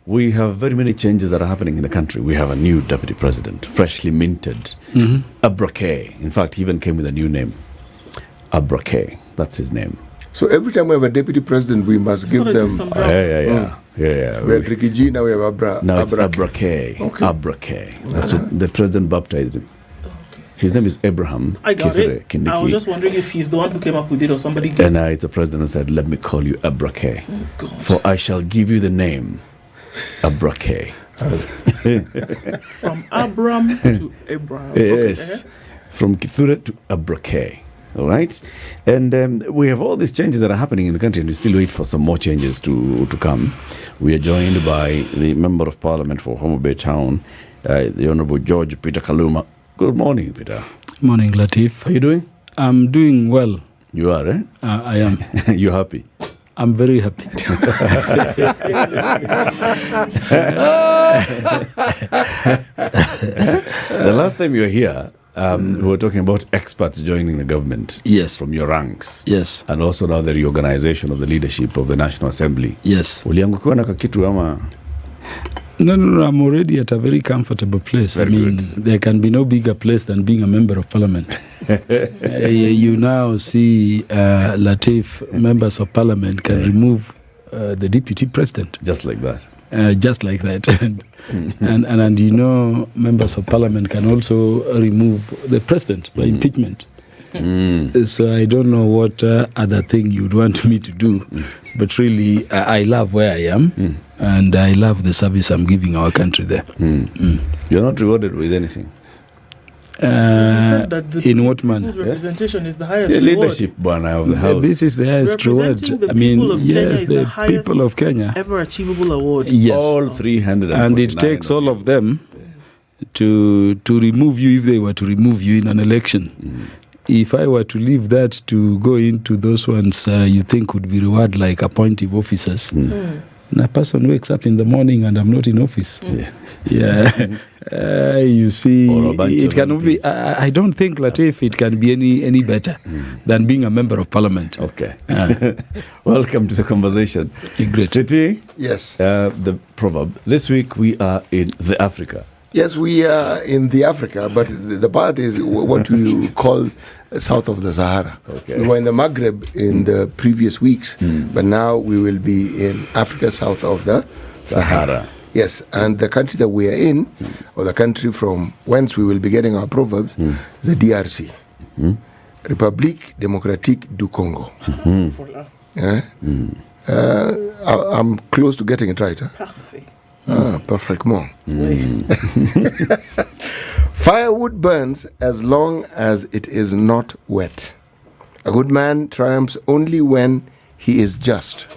we have very many changes that are happening in the country. We have a new deputy president, freshly minted, Abrake. In fact, he even came with a new name, Abrake. That's his name. So every time we have a deputy president, we must give them. Yeah. We had Ricky G, now we have Now it's Abrake. Okay. Abrake. That's what the president baptized him. His name is Abraham Kithure, Kindiki. I was just wondering if he's the one who came up with it or somebody. And it's the president who said, let me call you Abrake. Oh, for I shall give you the name Abrake. From Abram to Abraham. Yes. Okay. From Kithure to Abrake. All right? And we have all these changes that are happening in the country, and we still wait for some more changes to come. We are joined by the Member of Parliament for Homa Bay Town, the Honorable George Peter Kaluma. Good morning, Peter. Morning, Latiff. How are you doing? I'm doing well. You are, eh? I am. You're happy? I'm very happy. The last time you were here, we were talking about experts joining the government. Yes. From your ranks. Yes. And also now the reorganization of the leadership of the National Assembly. Yes. Uliangukiwa na kakitu ama? No, I'm already at a very comfortable place. Very good. There can be no bigger place than being a member of parliament. You now see Latiff, members of parliament can remove the deputy president. Just like that. Just like that. and you know, members of parliament can also remove the president by impeachment. So I don't know what other thing you'd want me to do, but really I love where I am, and I love the service I'm giving our country there. You're not rewarded with anything. said that the in what manner? representation is the highest The reward. leadership banner of the house. This is the highest reward. Representing the I mean, people of Kenya yes, is the highest people of Kenya. ever achievable award. Yes. All 349. And it takes all of them to remove you if they were to remove you in an election. If I were to leave that to go into those ones you think would be reward like appointive officers, and a person wakes up in the morning and I'm not in office. You see, it cannot be. I don't think, Latiff, it can be any better than being a member of parliament. Okay. Welcome to the conversation. Great. City. Yes. The proverb. This week we are in the Africa. Yes, we are in the Africa, but the part is what we call south of the Sahara. Okay. We were in the Maghreb in the previous weeks, but now we will be in Africa south of the Sahara. Yes, and the country that we are in, or the country from whence we will be getting our proverbs, the DRC, République Démocratique du Congo. I'm close to getting it right, huh? Parfait. Perfectment. Firewood burns as long as it is not wet. A good man triumphs only when he is just.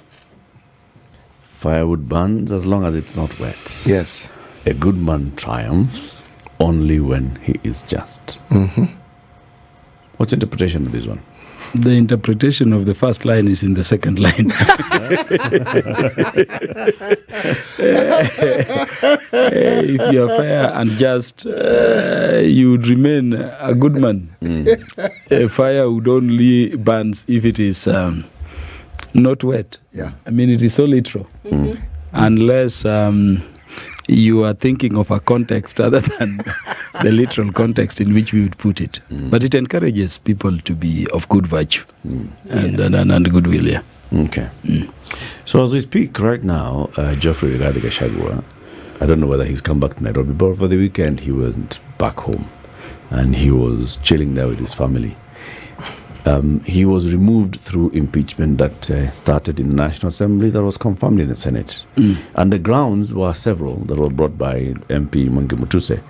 Firewood burns as long as it's not wet. Yes. A good man triumphs only when he is just. What's the interpretation of this one? The interpretation of the first line is in the second line. If you are fair and just, you would remain a good man. A fire would only burn if it is not wet. Yeah. I mean, it is so literal. Unless you are thinking of a context other than the literal context in which we would put it. But it encourages people to be of good virtue and goodwill. Yeah. Okay. So as we speak right now, Geoffrey Gachagua, I don't know whether he's come back to Nairobi, but for the weekend he went back home and he was chilling there with his family. He was removed through impeachment that started in the National Assembly that was confirmed in the Senate. And the grounds were several that were brought by MP Mungi Mutuse.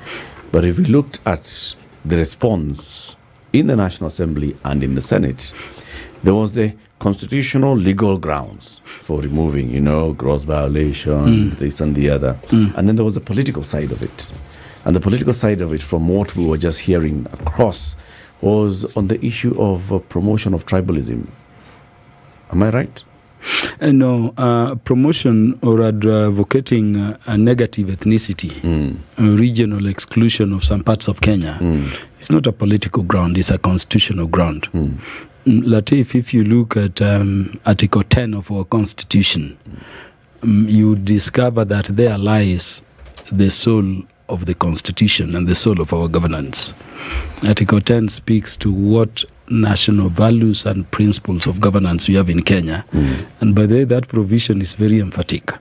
But if we looked at the response in the National Assembly and in the Senate, there was the constitutional legal grounds for removing, gross violation, this and the other. And then there was the political side of it. And the political side of it, from what we were just hearing across, was on the issue of promotion of tribalism. Am I right? No, promotion or advocating a negative ethnicity, regional exclusion of some parts of Kenya, it's not a political ground, it's a constitutional ground. Latiff, if you look at Article 10 of our Constitution, you discover that there lies the soul of the Constitution and the soul of our governance. Article 10 speaks to what national values and principles of governance we have in Kenya. And by the way, that provision is very emphatic,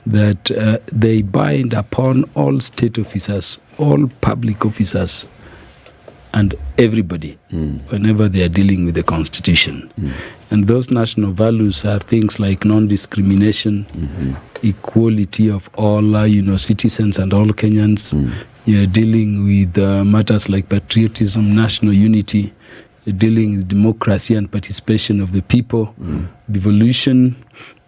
that they bind upon all state officers, all public officers, and everybody whenever they are dealing with the Constitution. And those national values are things like non-discrimination, equality of all citizens and all Kenyans. You're dealing with matters like patriotism, national unity. You're dealing with democracy and participation of the people, devolution,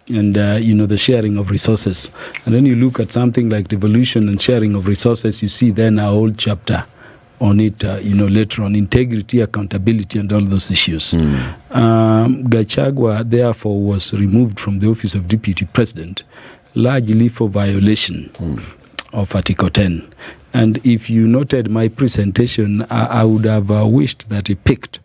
and the sharing of resources. And then you look at something like devolution and sharing of resources, you see then a whole chapter on it, later on, integrity, accountability, and all those issues. Gachagua, therefore, was removed from the office of Deputy President, largely for violation of Article 10. And if you noted my presentation, I would have wished that he picked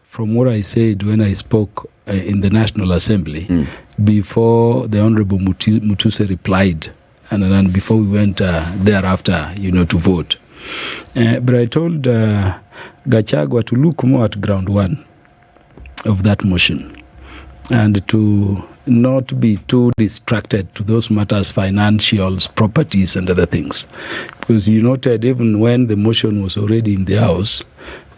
from what I said when I spoke in the National Assembly before the Honorable Mutuse replied, and then before we went thereafter, to vote. But I told Gachagua to look more at ground one of that motion and to not be too distracted to those matters, financials, properties, and other things. Because you noted even when the motion was already in the House,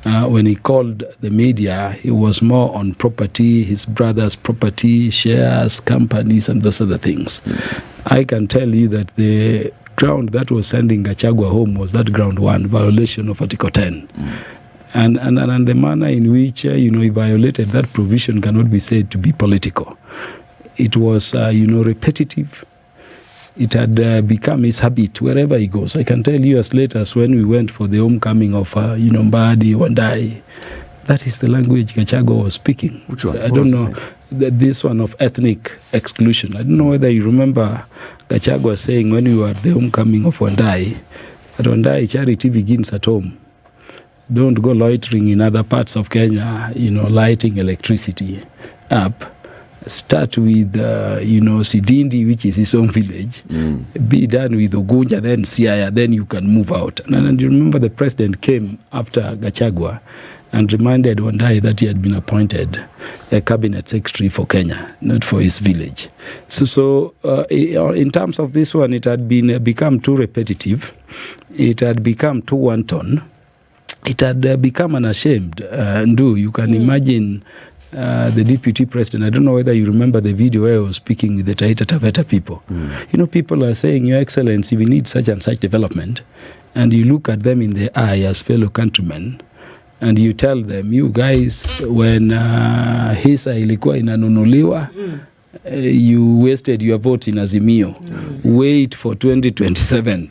when he called the media, he was more on property, his brother's property, shares, companies, and those other things. I can tell you that the ground that was sending Gachagua home was that ground one, violation of Article 10. And the manner in which he violated that provision cannot be said to be political. It was repetitive. It had become his habit wherever he goes. I can tell you as late as when we went for the homecoming of Mbadi, Wandai. That is the language Gachagua was speaking. Which one? I don't know. This one of ethnic exclusion. I don't know whether you remember Gachagua saying when we were at the homecoming of Wandai, at Wandai, charity begins at home. Don't go loitering in other parts of Kenya, lighting electricity up. Start with, Sidindi, which is his own village. Be done with Ogunja, then Siaya, then you can move out. And you remember the president came after Gachagua and reminded Wandai that he had been appointed a cabinet secretary for Kenya, not for his village. So in terms of this one, it had become too repetitive. It had become too wanton. It had become unashamed. You can imagine the deputy president. I don't know whether you remember the video where I was speaking with the Taita Taveta people. People are saying, Your Excellency, we need such and such development. And you look at them in the eye as fellow countrymen, and you tell them, you guys, when hisa ilikuwa inanunuliwa, you wasted your vote in Azimio. Wait for 2027.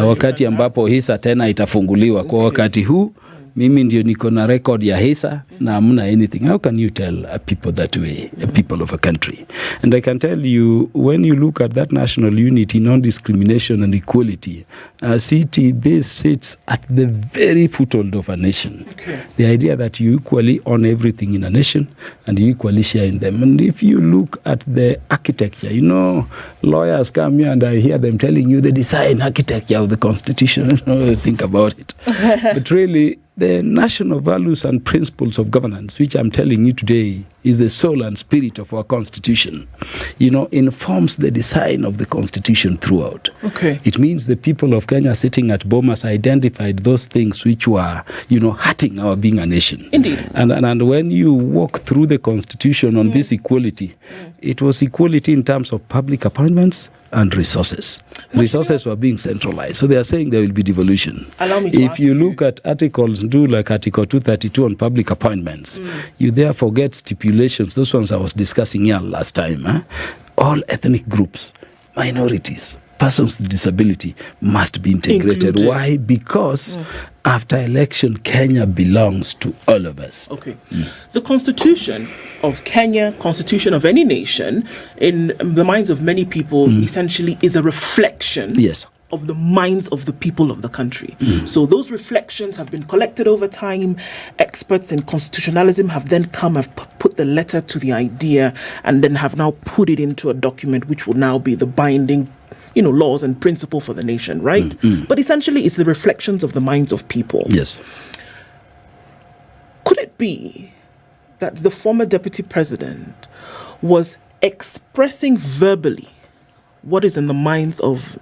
Wakati ambapo hisa tena itafunguliwa. Kwa wakati huu, mimi ndio niko na record ya hisa na hamna anything. How can you tell people that way, people of a country? And I can tell you, when you look at that national unity, non-discrimination and equality, this sits at the very foothold of a nation. Okay. The idea that you equally own everything in a nation and you equally share in them. And if you look at the architecture, lawyers come here and I hear them telling you the design architecture of the Constitution. I don't know, think about it. But really, the national values and principles of governance, which I'm telling you today, is the soul and spirit of our Constitution, informs the design of the Constitution throughout. Okay. It means the people of Kenya sitting at Bomas identified those things which were, hurting our being a nation. Indeed. And when you walk through the Constitution on this equality, it was equality in terms of public appointments and resources. Resources were being centralized. So they are saying there will be devolution. Allow me to if you look at articles, like Article 232 on public appointments, you therefore get stipulations. Those ones I was discussing here last time. All ethnic groups, minorities, persons with disability must be integrated. Included. Why? Because after election, Kenya belongs to all of us. Okay. The Constitution of Kenya, Constitution of any nation, in the minds of many people, essentially is a reflection of the minds of the people of the country. So those reflections have been collected over time. Experts in constitutionalism have then come and put the letter to the idea and then have now put it into a document which will now be the binding laws and principle for the nation, right? But essentially it's the reflections of the minds of people. Yes. Could it be that the former deputy president was expressing verbally what is in the minds of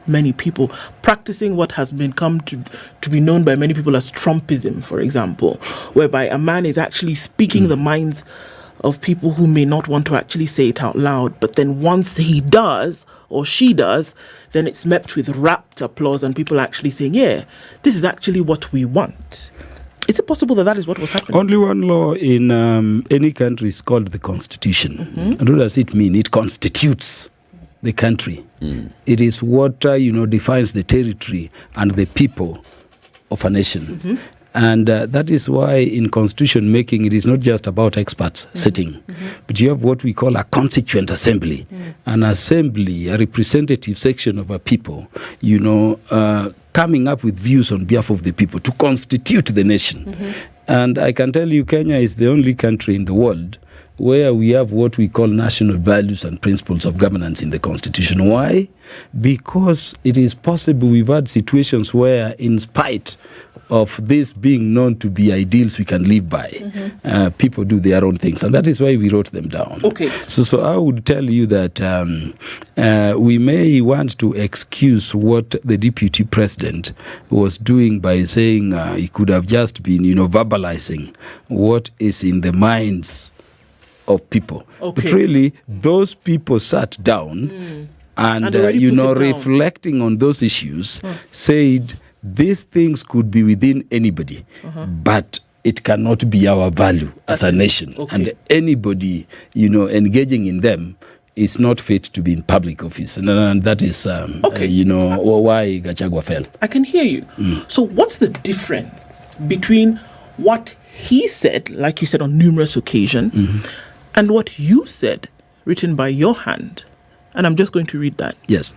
many people, practicing what has come to be known by many people as Trumpism, for example, whereby a man is actually speaking the minds of people who may not want to actually say it out loud, but then once he does or she does, then it's met with rapt applause and people actually saying, yeah, this is actually what we want. Is it possible that is what was happening? Only one law in any country is called the Constitution. And what does it mean? It constitutes the country. It is what defines the territory and the people of a nation. And that is why in constitution making, it is not just about experts sitting, but you have what we call a constituent assembly. An assembly, a representative section of a people, coming up with views on behalf of the people to constitute the nation. And I can tell you, Kenya is the only country in the world where we have what we call national values and principles of governance in the constitution. Why? Because it is possible we've had situations where, in spite of this being known to be ideals we can live by, people do their own things, and that is why we wrote them down. Okay. So I would tell you that we may want to excuse what the deputy president was doing by saying he could have just been, verbalizing what is in the minds of people. Okay. But really, those people sat down and reflecting on those issues, said these things could be within anybody, but it cannot be our value as a nation. Okay. And anybody, engaging in them is not fit to be in public office. And that is, why Gachagua fell. I can hear you. So what's the difference between what he said, like you said on numerous occasions, and what you said, written by your hand? And I'm just going to read that. Yes.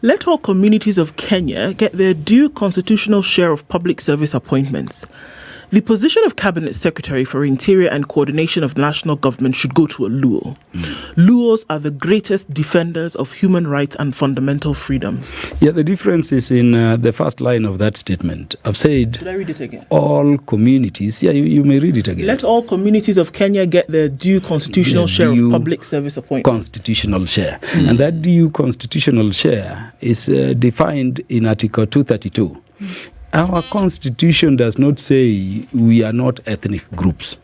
Let all communities of Kenya get their due constitutional share of public service appointments. The position of Cabinet Secretary for Interior and Coordination of the National Government should go to a Luo. Luos are the greatest defenders of human rights and fundamental freedoms. Yeah, the difference is in the first line of that statement. I've said... Should I read it again? All communities... Yeah, you may read it again. Let all communities of Kenya get their due constitutional share of public service appointments. Constitutional share. And that due constitutional share is defined in Article 232. Our constitution does not say we are not ethnic groups.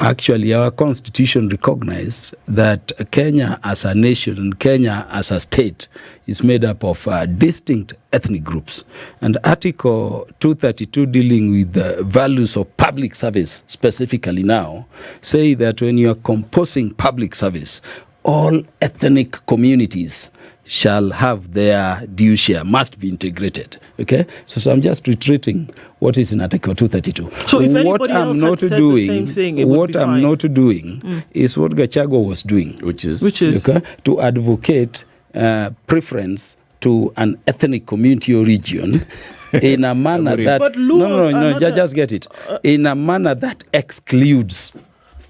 Actually, our constitution recognizes that Kenya as a nation and Kenya as a state is made up of distinct ethnic groups. And Article 232, dealing with the values of public service specifically now, say that when you are composing public service, all ethnic communities shall have their due share, must be integrated. Okay? So I'm just reiterating what is in Article 232. So if anybody else had said the same thing, it would be fine. What I'm not doing is what Gachagua was doing. Which is? Okay? To advocate preference to an ethnic community or region in a manner that... But just get it. In a manner that excludes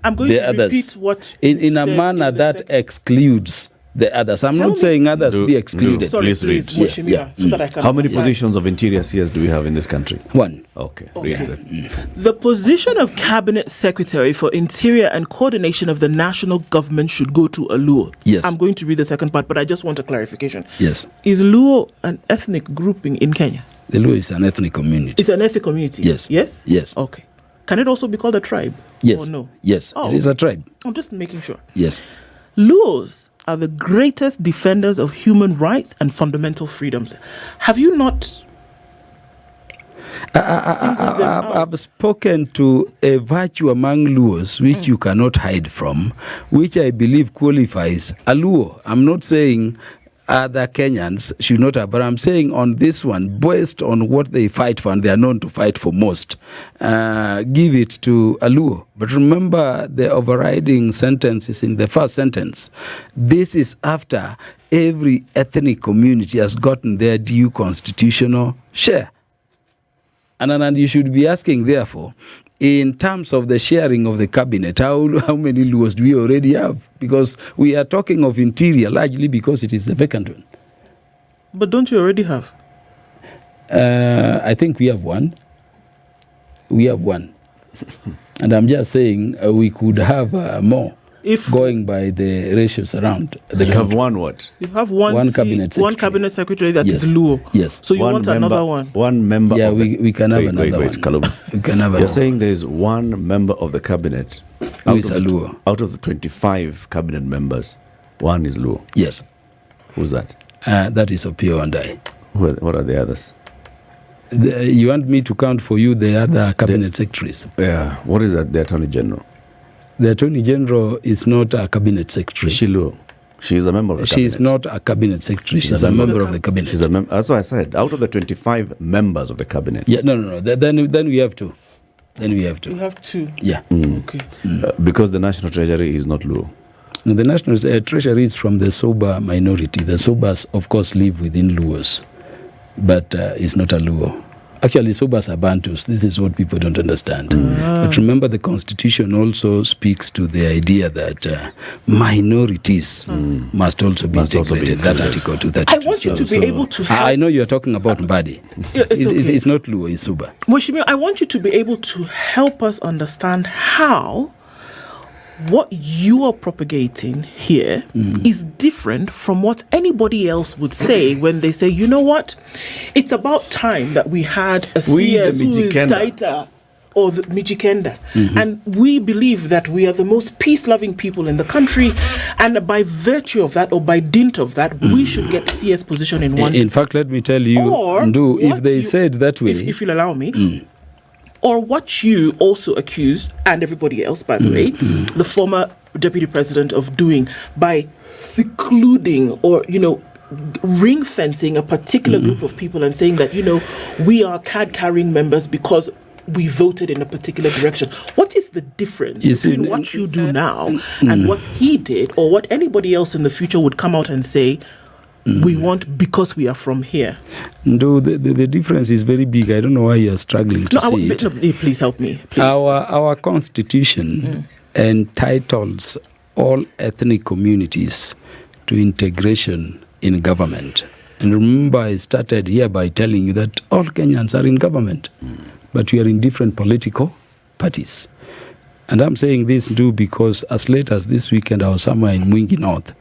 I'm going the to others. repeat what in a manner that excludes the others. I'm not saying others be excluded. Sorry, Please read. Moshimira, so that I can How many understand. positions of interior CS do we have in this country? One. Okay. Read them. The position of Cabinet Secretary for Interior and Coordination of the National Government should go to a Luo. Yes. I'm going to read the second part, but I just want a clarification. Yes. Is Luo an ethnic grouping in Kenya? The Luo is an ethnic community. It's an ethnic community? Yes. Yes? Yes. Okay. Can it also be called a tribe? Yes. Or no? Yes. Oh. It is a tribe. I'm just making sure. Yes. Luos are the greatest defenders of human rights and fundamental freedoms. Have you not... I've spoken to a virtue among Luos which you cannot hide from, which I believe qualifies a Luo. I'm not saying other Kenyans should not have, but I'm saying on this one, based on what they fight for, and they are known to fight for most, give it to a Luo. But remember, the overriding sentence is in the first sentence. This is after every ethnic community has gotten their due constitutional share. And you should be asking, therefore, in terms of the sharing of the cabinet, how many Luos do we already have? Because we are talking of interior largely because it is the vacant one. But don't you already have? I think we have one. We have one. And I'm just saying we could have more. If going by the ratios around the you have one what? You have one cabinet secretary that is Luo. Yes. So you want another one? One member. Yeah, we can have another one. Kaluma. We can have You're saying there is one member of the cabinet who is a Luo. Out of the 25 cabinet members, one is Luo. Yes. Who's that? That is Opio and I. What are the others? You want me to count for you the other cabinet secretaries? Yeah. What is that? The Attorney General. The Attorney General is not a cabinet secretary. Is she Luo? She is a member of the cabinet. She is not a cabinet secretary. She's a member of the cabinet. She's a member. That's what I said. Out of the 25 members of the cabinet. Yeah, no. Then we have two. We have two. Yeah. Okay. Because the National Treasury is not Luo. No, the National Treasury is from the Soba minority. The Sobas, of course, live within Luos, but it's not a Luo. Actually, Sobas are Bantus. This is what people don't understand. But remember, the Constitution also speaks to the idea that minorities must also be integrated. That Article 232. I want you to be able to help. I know you're talking about Mbadi. It's not Luo, it's Soba. Mweshimi, I want you to be able to help us understand how what you are propagating here is different from what anybody else would say when they say, you know what, it's about time that we had a CS who is tighter, or the Mijikenda. And we believe that we are the most peace-loving people in the country, and by virtue of that, or by dint of that, we should get CS position in one. In fact, let me tell you, Ndu, if they said that way... If you'll allow me... Or what you also accused, and everybody else, by the way, the former deputy president of doing by secluding or, ring fencing a particular group of people and saying that, we are card-carrying members because we voted in a particular direction. What is the difference between what you do now and what he did, or what anybody else in the future would come out and say, we want because we are from here? No, the difference is very big. I don't know why you're struggling to see it. No, please help me. Please. Our constitution entitles all ethnic communities to integration in government. And remember, I started here by telling you that all Kenyans are in government, but we are in different political parties. And I'm saying this too because as late as this weekend, I was somewhere in Mwingi North,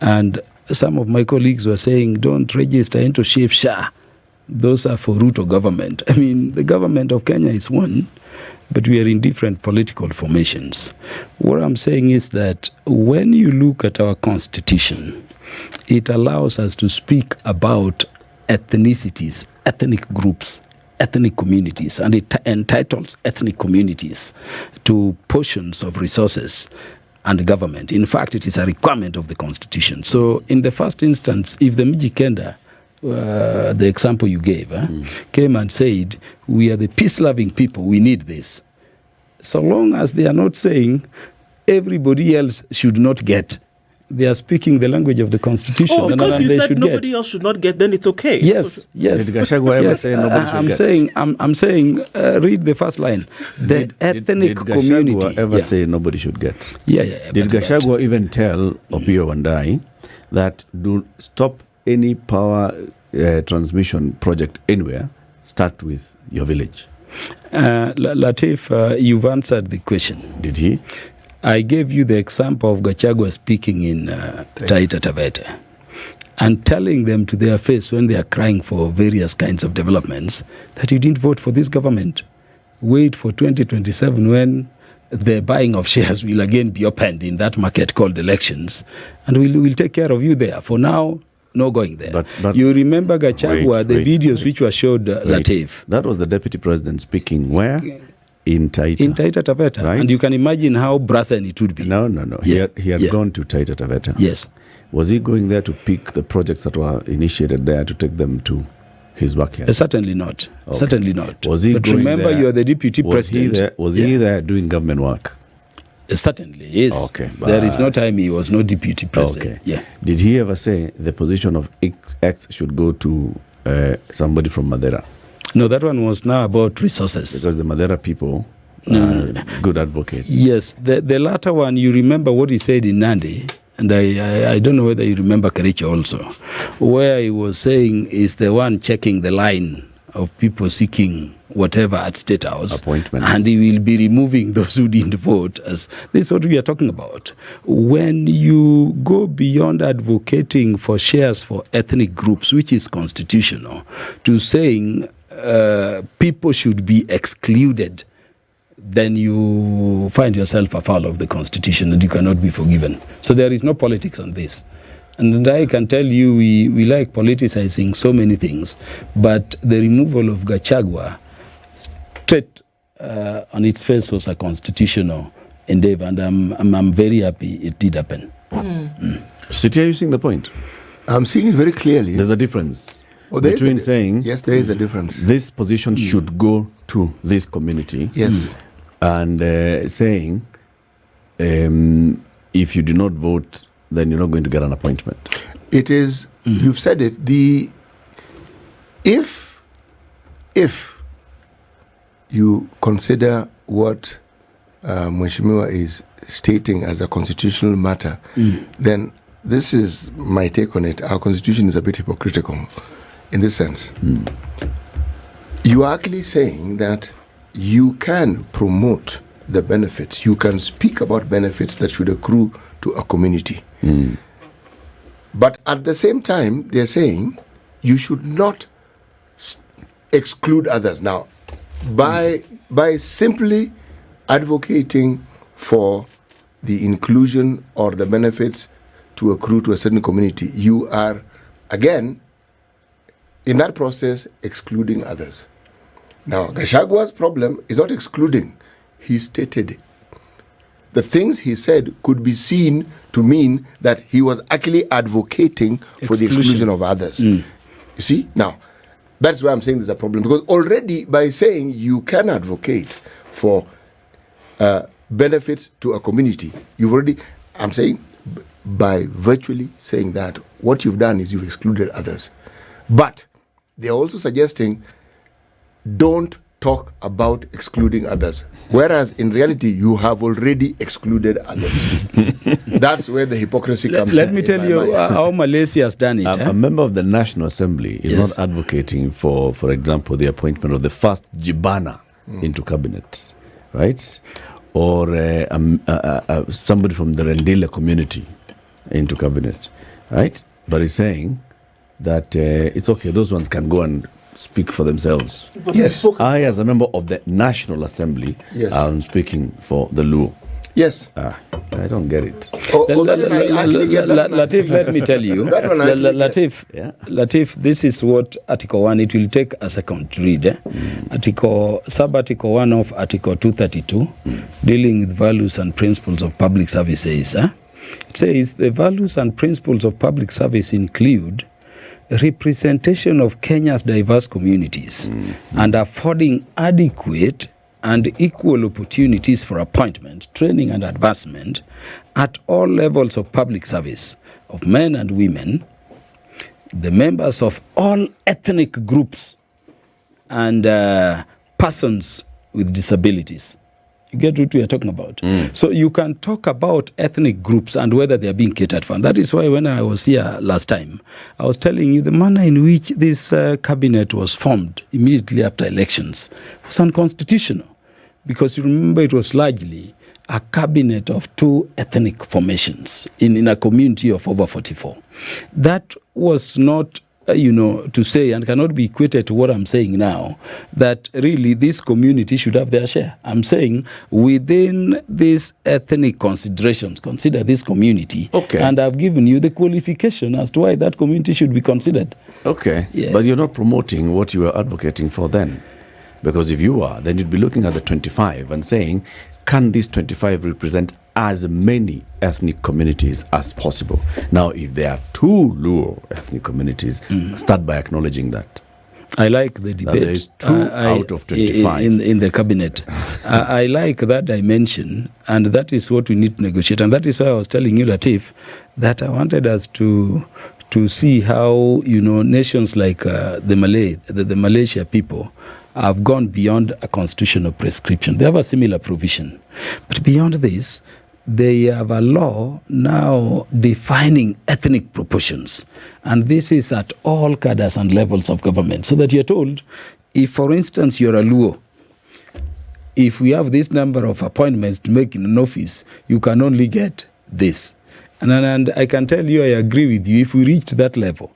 and some of my colleagues were saying, don't register into Chief Shah. Those are for Ruto government. I mean, the government of Kenya is one, but we are in different political formations. What I'm saying is that when you look at our constitution, it allows us to speak about ethnicities, ethnic groups, ethnic communities, and it entitles ethnic communities to portions of resources and government. In fact, it is a requirement of the Constitution. So in the first instance, if the Mijikenda, the example you gave, came and said, we are the peace-loving people, we need this. So long as they are not saying everybody else should not get, they are speaking the language of the Constitution. Oh, because you said nobody else should not get, then it's okay. Yes. Did Gachagua ever say nobody should get? I'm saying, read the first line. The ethnic community. Did Gachagua ever say nobody should get? Yeah. Did Gachagua even tell Opio and I that do stop any power transmission project anywhere, start with your village? Latiff, you've answered the question. Did he? I gave you the example of Gachagua speaking in Taita Taveta and telling them to their face when they are crying for various kinds of developments that you didn't vote for this government. Wait for 2027 when the buying of shares will again be opened in that market called elections, and we'll take care of you there. For now, no going there. But you remember Gachagua, the videos which were showed Latiff. That was the deputy president speaking where? In Taita. In Taita Taveta. Right? And you can imagine how brazen it would be. No. Yeah. He had gone to Taita Taveta. Yes. Was he going there to pick the projects that were initiated there to take them to his backyard? Certainly not. Okay. Certainly not. Was he but going remember, there? you are the deputy president. Was he there doing government work? Certainly, yes. Okay, there is no time he was no deputy president. Okay. Yeah. Did he ever say the position of X should go to somebody from Madeira? No, that one was now about resources. Because the Madeira people are good advocates. Yes, the latter one, you remember what he said in Nandi, and I don't know whether you remember Kericho also, where he was saying is the one checking the line of people seeking whatever at State House. Appointments. And he will be removing those who didn't vote. As this is what we are talking about. When you go beyond advocating for shares for ethnic groups, which is constitutional, to saying people should be excluded, then you find yourself afoul of the Constitution and you cannot be forgiven. So there is no politics on this. And I can tell you, we like politicizing so many things, but the removal of Gachagua straight on its face was a constitutional endeavor, and I'm very happy it did happen. City, are you seeing the point? I'm seeing it very clearly. There's a difference There is between saying yes, there is a difference. this position should go to this community, Yes. and saying if you do not vote, then you're not going to get an appointment. It is. You've said it. If you consider what Mheshimiwa is stating as a constitutional matter, then this is my take on it. Our constitution is a bit hypocritical in this sense. You are actually saying that you can promote the benefits, you can speak about benefits that should accrue to a community. But at the same time, they're saying you should not exclude others. Now, by simply advocating for the inclusion or the benefits to accrue to a certain community, you are, again, in that process, excluding others. Now, Gachagua's problem is not excluding. He stated it. The things he said could be seen to mean that he was actually advocating for the exclusion of others. You see? Now, that's why I'm saying there's a problem. Because already by saying you can advocate for benefits to a community, you've already, I'm saying, by virtually saying that, what you've done is you've excluded others. But they're also suggesting don't talk about excluding others, whereas in reality you have already excluded others. That's where the hypocrisy comes in. Let me tell you how Malaysia has done it. A member of the National Assembly is not advocating for example, the appointment of the first Jibana into cabinet, right? Or somebody from the Rendile community into cabinet, right? But he's saying that it's okay, those ones can go and speak for themselves. Yes. I, as a member of the National Assembly, am speaking for the Luo. Yes. I don't get it. Latiff, let me tell you. Latiff, this is what Article 1, it will take a second to read. Sub-Article 1 of Article 232, dealing with values and principles of public services. It says, the values and principles of public service include representation of Kenya's diverse communities and affording adequate and equal opportunities for appointment, training and advancement at all levels of public service of men and women, the members of all ethnic groups and persons with disabilities. You get what we are talking about? So you can talk about ethnic groups and whether they are being catered for. And that is why when I was here last time, I was telling you the manner in which this cabinet was formed immediately after elections was unconstitutional. Because you remember it was largely a cabinet of two ethnic formations in a community of over 44. That was not to say, and cannot be equated to what I'm saying now, that really this community should have their share. I'm saying within these ethnic considerations, consider this community. Okay. And I've given you the qualification as to why that community should be considered. Okay. Yeah. But you're not promoting what you are advocating for then. Because if you are, then you'd be looking at the 25 and saying, can these 25 represent as many ethnic communities as possible? Now, if there are two Luo ethnic communities, start by acknowledging that. I like the debate. There is two out of 25. In the cabinet. I like that dimension, and that is what we need to negotiate. And that is why I was telling you, Latiff, that I wanted us to see how, nations like the Malaysia people have gone beyond a constitutional prescription. They have a similar provision. But beyond this, they have a law now defining ethnic proportions. And this is at all cadres and levels of government. So that you're told, if, for instance, you're a Luo, if we have this number of appointments to make in an office, you can only get this. And I can tell you, I agree with you, if we reach that level,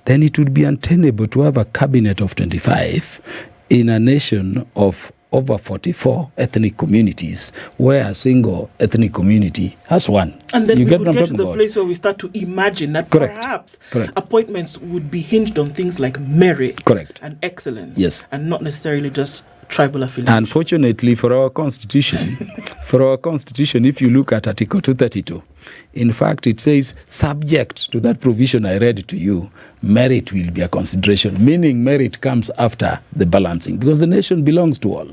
then it would be untenable to have a cabinet of 25 in a nation of over 44 ethnic communities, where a single ethnic community has one. And then you we get would get to the place where we start to imagine that perhaps appointments would be hinged on things like merit and excellence, and not necessarily just tribal affiliation. Unfortunately for our constitution, if you look at Article 232, in fact it says, subject to that provision I read to you, merit will be a consideration, meaning merit comes after the balancing, because the nation belongs to all.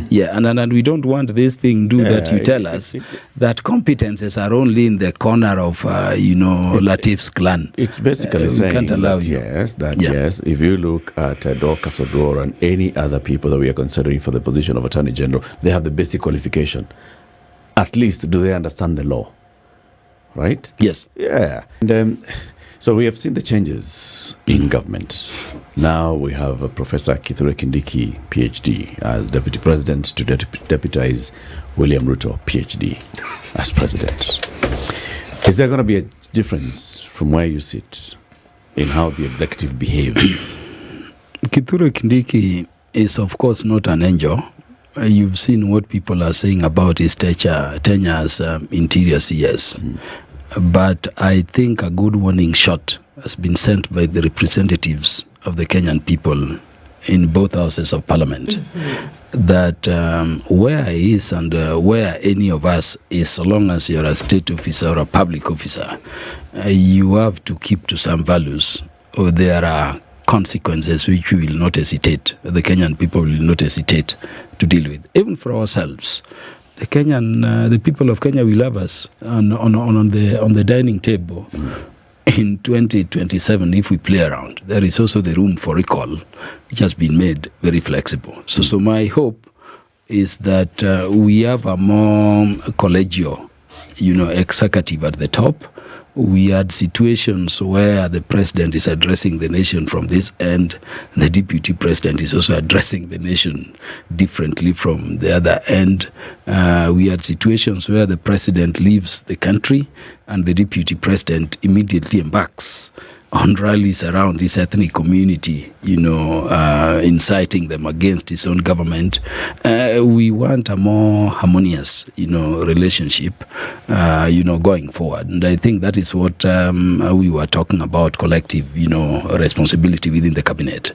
Yeah, and we don't want this thing that you tell us that competences are only in the corner of Latiff's clan. It's basically saying can't allow yes, if you look at Dorcas Odor and any other people that we are considering for the position of Attorney General, they have the basic qualification. At least, do they understand the law? Right? Yes. Yeah. And so we have seen the changes in government. Now we have Professor Kithure Kindiki, PhD, as Deputy President to deputize William Ruto, PhD, as President. Is there going to be a difference from where you sit in how the executive behaves? Kithure Kindiki is, of course, not an angel. You've seen what people are saying about his tenure as Interior CS. But I think a good warning shot has been sent by the representatives of the Kenyan people in both houses of parliament, that where he is and where any of us is, so long as you're a state officer or a public officer, you have to keep to some values, or there are consequences which we will not hesitate, the Kenyan people will not hesitate to deal with, even for ourselves. The people of Kenya will have us on the dining table in 2027 if we play around. There is also the room for recall, which has been made very flexible. So my hope is that we have a more collegial, executive at the top. We had situations where the president is addressing the nation from this end, the deputy president is also addressing the nation differently from the other end. We had situations where the president leaves the country and the deputy president immediately embarks on rallies around his ethnic community, inciting them against his own government. We want a more harmonious, relationship, going forward. And I think that is what we were talking about, collective, responsibility within the cabinet.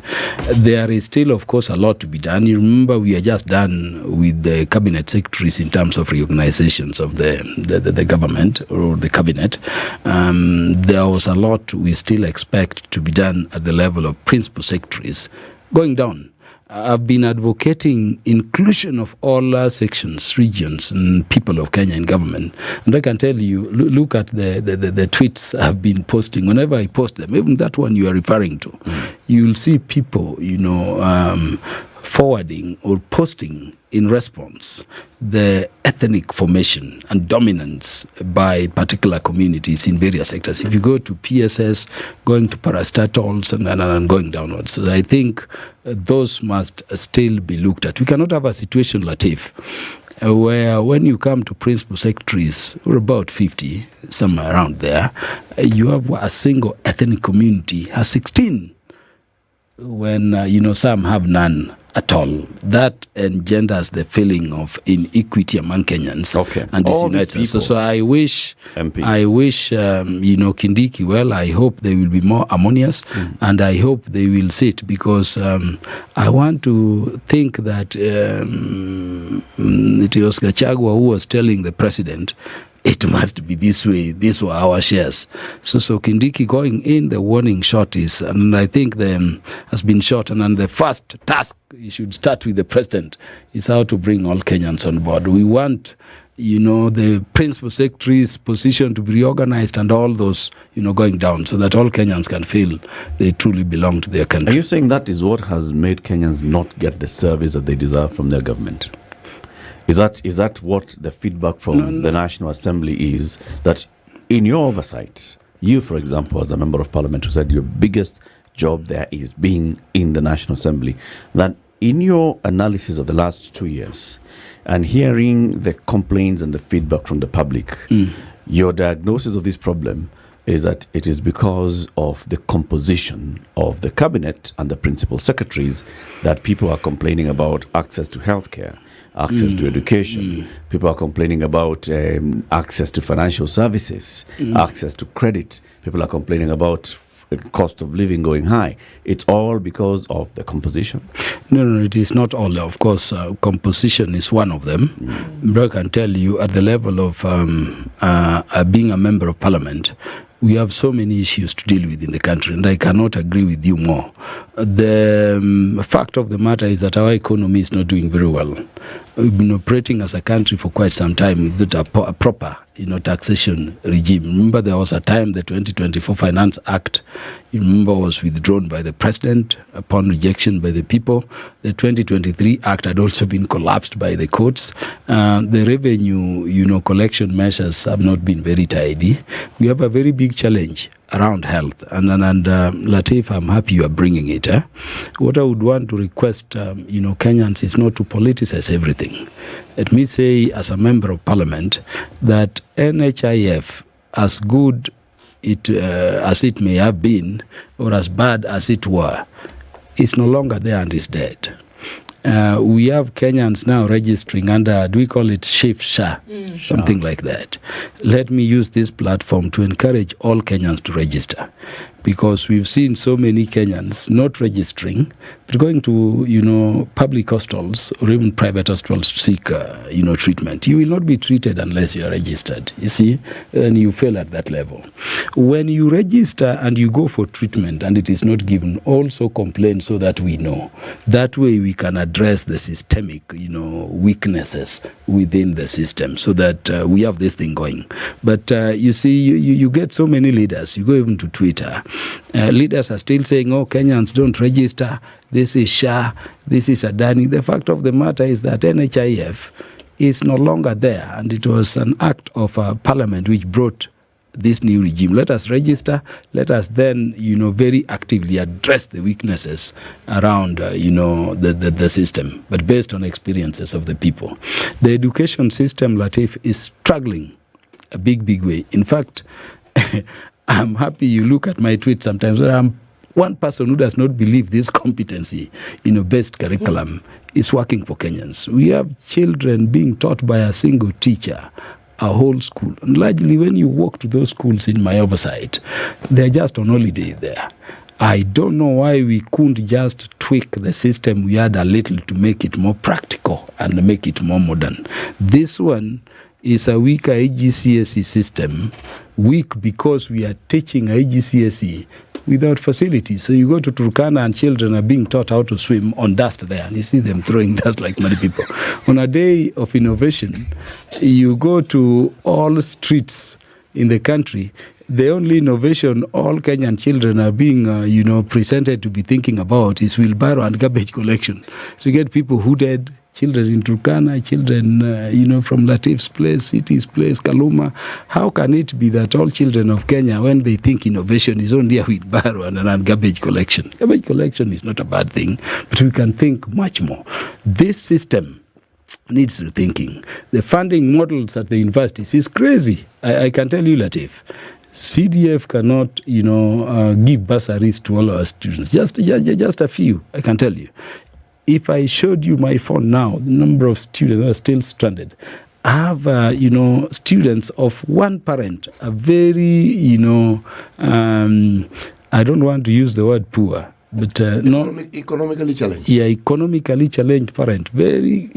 There is still, of course, a lot to be done. You remember we are just done with the cabinet secretaries in terms of reorganizations of the government or the cabinet. There was a lot we still expect to be done at the level of principal secretaries going down. I've been advocating inclusion of all sections, regions, and people of Kenya in government. And I can tell you, look at the tweets I've been posting. Whenever I post them, even that one you are referring to, you'll see people, forwarding or posting in response the ethnic formation and dominance by particular communities in various sectors. If you go to PSS, going to parastatals and going downwards. So I think those must still be looked at. We cannot have a situation, Latiff, where when you come to principal secretaries, we're about 50, somewhere around there, you have a single ethnic community has 16, when, some have none at all. That engenders the feeling of inequity among Kenyans. Okay. And disunites us. So I wish, Kindiki well. I hope they will be more harmonious, and I hope they will sit, because I want to think that it was Gachagua who was telling the president, it must be this way. These were our shares. So Kindiki going in, the warning shot is, and I think has been shot. And then the first task, you should start with the president, is how to bring all Kenyans on board. We want, the principal secretary's position to be reorganized and all those, going down so that all Kenyans can feel they truly belong to their country. Are you saying that is what has made Kenyans not get the service that they deserve from their government? Is that what the feedback from the National Assembly is? That in your oversight, you, for example, as a member of parliament who said your biggest job there is being in the National Assembly, that in your analysis of the last 2 years and hearing the complaints and the feedback from the public, your diagnosis of this problem is that it is because of the composition of the cabinet and the principal secretaries that people are complaining about access to healthcare, access to education. People are complaining about access to financial services, access to credit. People are complaining about cost of living going high. It's all because of the composition? No, it is not all. Of course, composition is one of them. But I can tell you at the level of being a member of parliament, we have so many issues to deal with in the country, and I cannot agree with you more. The fact of the matter is that our economy is not doing very well. We've been operating as a country for quite some time without a proper, taxation regime. Remember, there was a time the 2024 Finance Act, was withdrawn by the president upon rejection by the people. The 2023 Act had also been collapsed by the courts. The revenue, collection measures have not been very tidy. We have a very big challenge around health, and Latiff, I'm happy you are bringing it. What I would want to request, Kenyans is not to politicize everything. Let me say, as a member of parliament, that NHIF, as good as it may have been, or as bad as it were, is no longer there and is dead. We have Kenyans now registering under, do we call it SHA? Something like that. Let me use this platform to encourage all Kenyans to register, because we've seen so many Kenyans not registering, but going to, public hospitals or even private hospitals to seek, treatment. You will not be treated unless you are registered, you see, and you fail at that level. When you register and you go for treatment and it is not given, also complain so that we know. That way we can address the systemic, weaknesses within the system so that we have this thing going. But you see, you get so many leaders. You go even to Twitter. Leaders are still saying, Kenyans don't register. This is SHA. This is Adani. The fact of the matter is that NHIF is no longer there, and it was an act of parliament which brought this new regime. Let us register. Let us then, very actively address the weaknesses around, the system, but based on experiences of the people. The education system, Latiff, is struggling a big way. In fact, I'm happy you look at my tweets sometimes where I'm one person who does not believe this competency-based curriculum is working for Kenyans. We have children being taught by a single teacher, a whole school. And largely when you walk to those schools in my oversight, they're just on holiday there. I don't know why we couldn't just tweak the system we had a little to make it more practical and make it more modern. This one is a weaker AGCSE system, weak because we are teaching AGCSE without facilities. So you go to Turkana and children are being taught how to swim on dust there, and you see them throwing dust like many people. On a day of innovation, you go to all streets in the country, the only innovation all Kenyan children are being, presented to be thinking about is wheelbarrow and garbage collection. So you get people hooded, children in Turkana, children, from Latiff's place, City's place, Kaluma. How can it be that all children of Kenya, when they think innovation, is only a wheelbarrow and garbage collection? Garbage collection is not a bad thing, but we can think much more. This system needs rethinking. The funding models at the universities is crazy. I can tell you, Latiff. CDF cannot, give bursaries to all our students. Just a few, I can tell you. If I showed you my phone now, the number of students are still stranded. I have, students of one parent, a very, I don't want to use the word poor, but economically challenged. Yeah, economically challenged parent. Very,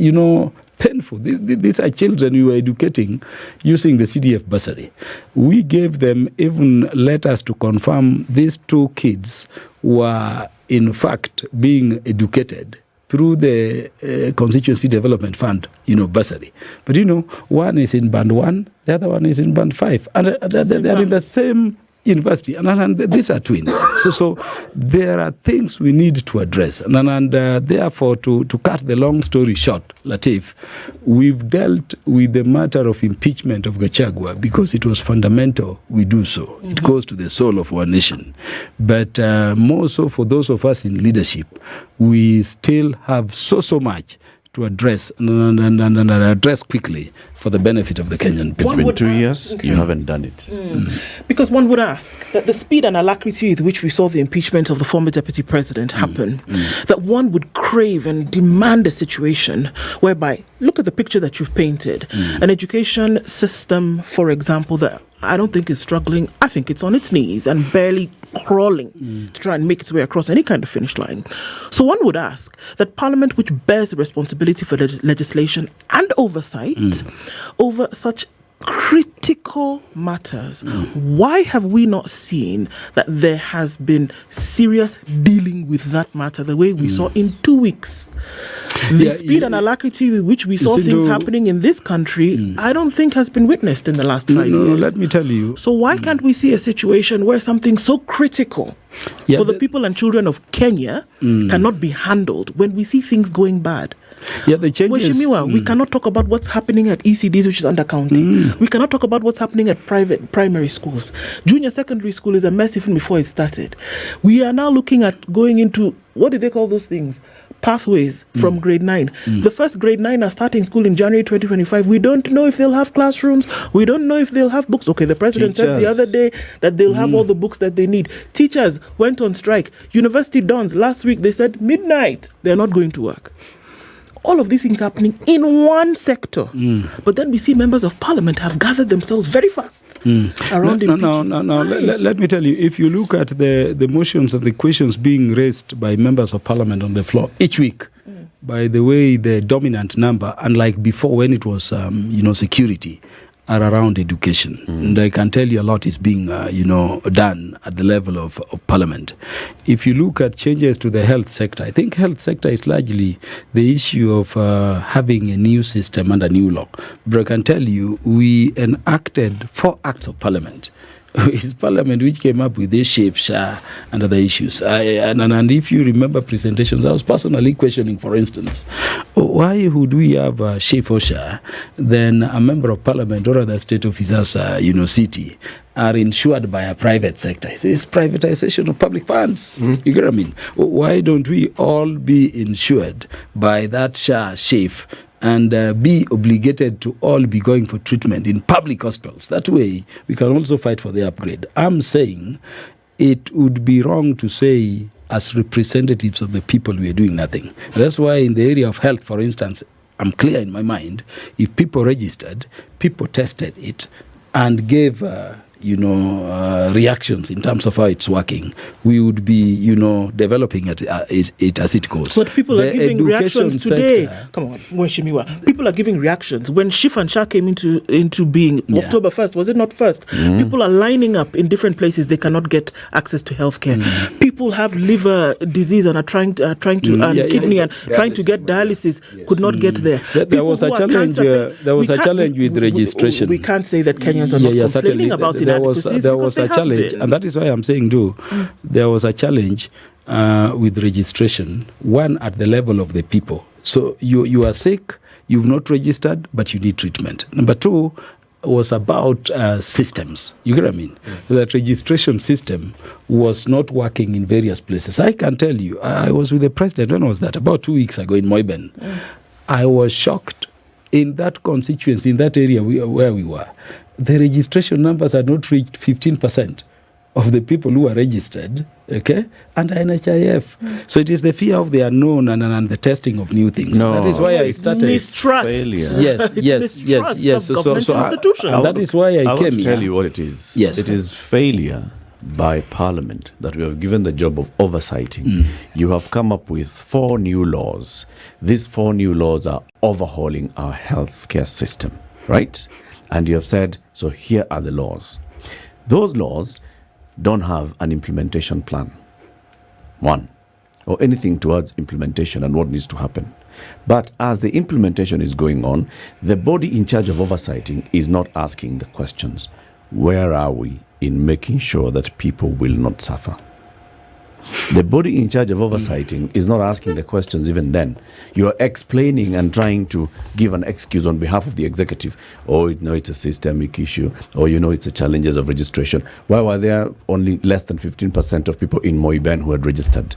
painful. These are children we were educating using the CDF bursary. We gave them even letters to confirm these 2 kids were in fact being educated through the Constituency Development Fund, bursary. But one is in band 1, the other one is in band 5. And they're in the same university, and these are twins. So there are things we need to address, and therefore, to cut the long story short, Latiff, we've dealt with the matter of impeachment of Gachagua because it was fundamental we do so. Mm-hmm. It goes to the soul of our nation. But more so for those of us in leadership, we still have so much to address and address quickly for the benefit of the Kenyan people. It's been 2 years, you haven't done it. Because one would ask that the speed and alacrity with which we saw the impeachment of the former deputy president happen, that one would crave and demand a situation whereby, look at the picture that you've painted, an education system, for example, that I don't think is struggling. I think it's on its knees and barely crawling to try and make its way across any kind of finish line. So one would ask that Parliament, which bears the responsibility for legislation and oversight over such critical matters, why have we not seen that there has been serious dealing with that matter the way we saw in 2 weeks? The speed and alacrity with which we saw things happening in this country, I don't think has been witnessed in the last 5 years. No, let me tell you. So why can't we see a situation where something so critical for the people and children of Kenya cannot be handled when we see things going bad? The changes. We cannot talk about what's happening at ECDs, which is undercounting. We cannot talk about what's happening at private primary schools. Junior secondary school is a mess even before it started. We are now looking at going into, what do they call those things? Pathways from grade 9. The first grade 9 are starting school in January 2025. We don't know if they'll have classrooms. We don't know if they'll have books. Okay, the president said the other day that they'll have all the books that they need. Teachers went on strike. University dons, last week they said midnight they're not going to work. All of these things happening in one sector. But then we see members of Parliament have gathered themselves very fast around impeachment. No. Let me tell you, if you look at the motions and the questions being raised by members of Parliament on the floor each week, by the way, the dominant number, unlike before when it was, security, are around education. And I can tell you a lot is being, done at the level of Parliament. If you look at changes to the health sector, I think health sector is largely the issue of having a new system and a new law. But I can tell you, we enacted 4 acts of Parliament. It's Parliament which came up with this shape, SHA, and other issues. And if you remember presentations, I was personally questioning, for instance, why would we have a shape or SHA, then a member of Parliament or other state officers, city, are insured by a private sector? It's privatization of public funds. You get what I mean? Why don't we all be insured by that SHA shape and be obligated to all be going for treatment in public hospitals? That way, we can also fight for the upgrade. I'm saying it would be wrong to say, as representatives of the people, we are doing nothing. That's why in the area of health, for instance, I'm clear in my mind, if people registered, people tested it, and gave reactions in terms of how it's working, we would be, developing it as it goes. But people are giving reactions today. Come on, Mweshimiwa. People are giving reactions. When Shif and Shah came into being, October 1st, was it not 1st? People are lining up in different places. They cannot get access to healthcare. People have liver disease and are trying to kidney and trying to get dialysis, could not get there. There was a challenge. There was a challenge with registration. We can't say that Kenyans are not complaining about it. There was a challenge, and that is why I'm saying, there was a challenge with registration. One, at the level of the people. So you are sick, you've not registered, but you need treatment. Number 2 was about systems. You get what I mean? That registration system was not working in various places. I can tell you, I was with the president, when was that? About 2 weeks ago in Moiben. I was shocked in that constituency, in that area where we were. The registration numbers had not reached 15% of the people who are registered, okay, under NHIF. So it is the fear of the unknown and the testing of new things. No, that is why I started. Mistrust. Yes. Of government institutions. And that is why I came here. to tell you what it is. Yes. It is failure by Parliament that we have given the job of oversighting, you have come up with 4 new laws. These 4 new laws are overhauling our healthcare system, right? And you have said, so here are the laws. Those laws don't have an implementation plan, one, or anything towards implementation and what needs to happen. But as the implementation is going on, the body in charge of oversighting is not asking the questions. Where are we in making sure that people will not suffer? The body in charge of oversighting is not asking the questions even then. You are explaining and trying to give an excuse on behalf of the executive. Oh, it's a systemic issue. Or, it's the challenges of registration. Why were there only less than 15% of people in Moiben who had registered?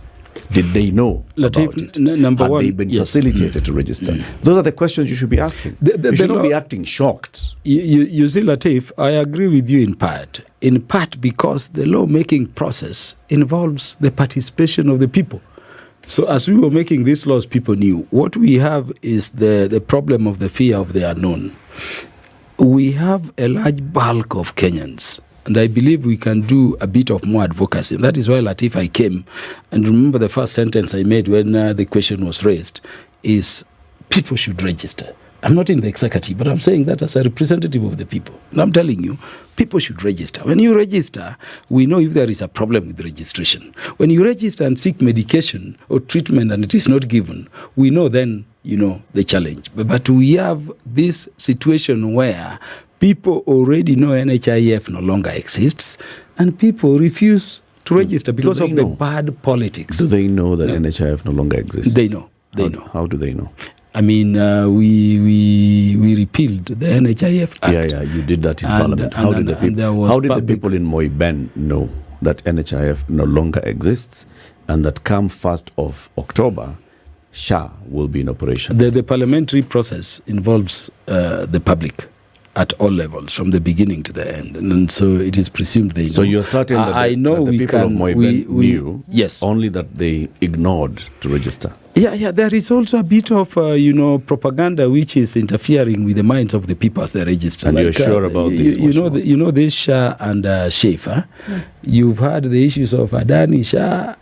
Did they know Latiff, about it? Number Had one, they been yes. facilitated to register? Those are the questions you should be asking. You should not be acting shocked. You see, Latiff, I agree with you in part. In part because the lawmaking process involves the participation of the people. So as we were making these laws, people knew. What we have is the problem of the fear of the unknown. We have a large bulk of Kenyans, and I believe we can do a bit of more advocacy. And that is why, Latiff, I came. And remember the first sentence I made when the question was raised is people should register. I'm not in the executive, but I'm saying that as a representative of the people. And I'm telling you, people should register. When you register, we know if there is a problem with registration. When you register and seek medication or treatment and it is not given, we know then, the challenge. But we have this situation where people already know NHIF no longer exists, and people refuse to register because of the bad politics. Do they know that NHIF no longer exists? They know. They know. How do they know? I mean, we repealed the NHIF Act. Yeah, you did that in Parliament. How did the people in Moiben know that NHIF no longer exists and that come 1st of October, SHA will be in operation? The parliamentary process involves the public at all levels, from the beginning to the end, and so it is presumed they know. So you're certain that the people of Moiben knew, yes, only that they ignored to register? Yeah. There is also a bit of propaganda which is interfering with the minds of the people as they register. And you're sure about this? You know this Shah and Sheikh. You've heard the issues of Adani, Shah.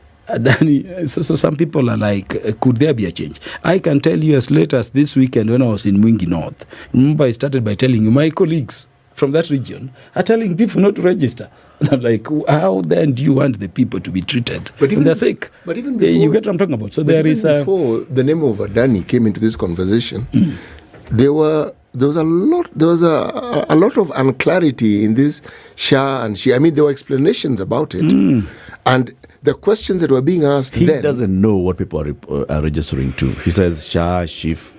So some people are like, could there be a change? I can tell you as late as this weekend when I was in Mwingi North. Remember, I started by telling you, my colleagues from that region are telling people not to register. And I'm like, how then do you want the people to be treated? But even they're sick. But even before, you get what I'm talking about. So there is before the name of Adani came into this conversation, there was a lot of unclarity in this Shah and Shia. I mean, there were explanations about it, and the questions that were being asked he then. doesn't know what people are registering to. He says Shah, Shif.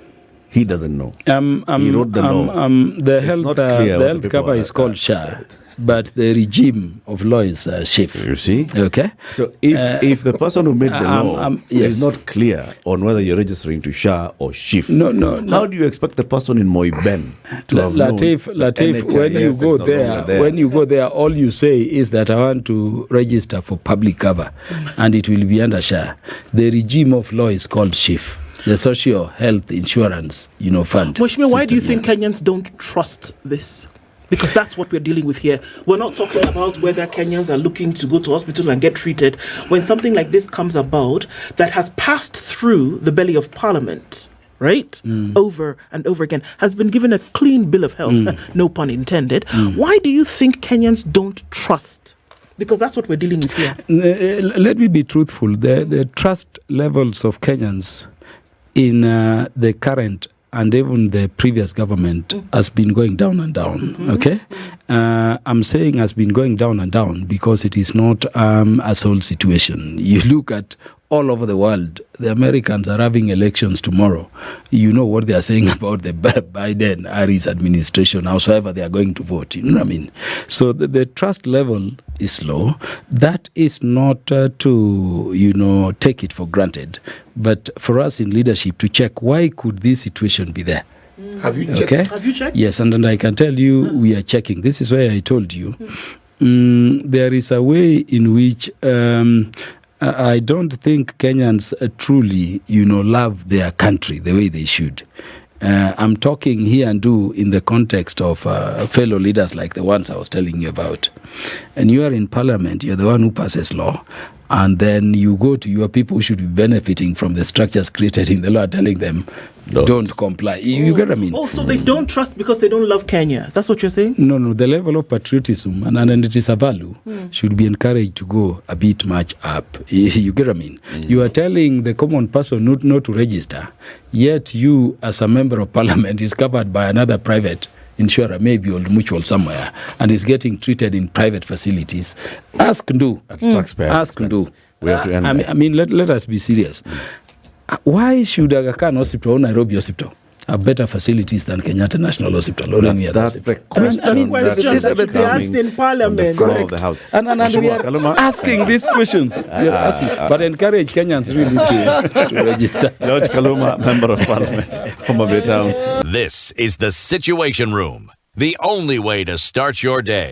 He doesn't know. He wrote the law. The health cover is called Shah, but the regime of law is Shif. You see? Okay. So if the person who made the law is not clear on whether you're registering to Shah or Shif, no. How do you expect the person in Moiben to have Latiff, when you go there, all you say is that I want to register for public cover, and it will be under Shah. The regime of law is called Shif. The social health insurance, fund. Mheshimiwa, why do you think Kenyans don't trust this? Because that's what we're dealing with here. We're not talking about whether Kenyans are looking to go to hospital and get treated. When something like this comes about that has passed through the belly of Parliament, right? Over and over again, has been given a clean bill of health, no pun intended. Why do you think Kenyans don't trust? Because that's what we're dealing with here. Let me be truthful. The trust levels of Kenyans in the current and even the previous government has been going down and down, okay? I'm saying has been going down and down because it is not a sole situation. You look at all over the world, the Americans are having elections tomorrow. You know what they are saying about the Biden-Harris administration, however they are going to vote. You know what I mean? So the trust level is low. That is not to, take it for granted. But for us in leadership to check, why could this situation be there? Have you checked? Okay? Have you checked? Yes, and I can tell you we are checking. This is why I told you. There is a way in which I don't think Kenyans truly, love their country the way they should. I'm talking here and in the context of fellow leaders like the ones I was telling you about. And you are in parliament, you're the one who passes law, and then you go to your people who should be benefiting from the structures created in the law, telling them, don't comply. You get what I mean? Oh, so they don't trust because they don't love Kenya. That's what you're saying? No. The level of patriotism, and it is a value, should be encouraged to go a bit much up. You get what I mean? You are telling the common person not to register, yet you, as a member of parliament, is covered by another private insurer, maybe Old Mutual somewhere, and is getting treated in private facilities. Ask Ndu. Taxpayers. Ask Ndu. We have to end I mean, let us be serious. Why should Aga Khan Hospital or Nairobi Hospital have better facilities than Kenyatta National Hospital or any other hospital? The question questions that should be asked in parliament. Of the House. And we are Kaluma. asking these questions. We are asking, but encourage Kenyans really to register. George Kaluma, Member of Parliament, Homa Bay Town. This is the Situation Room, the only way to start your day.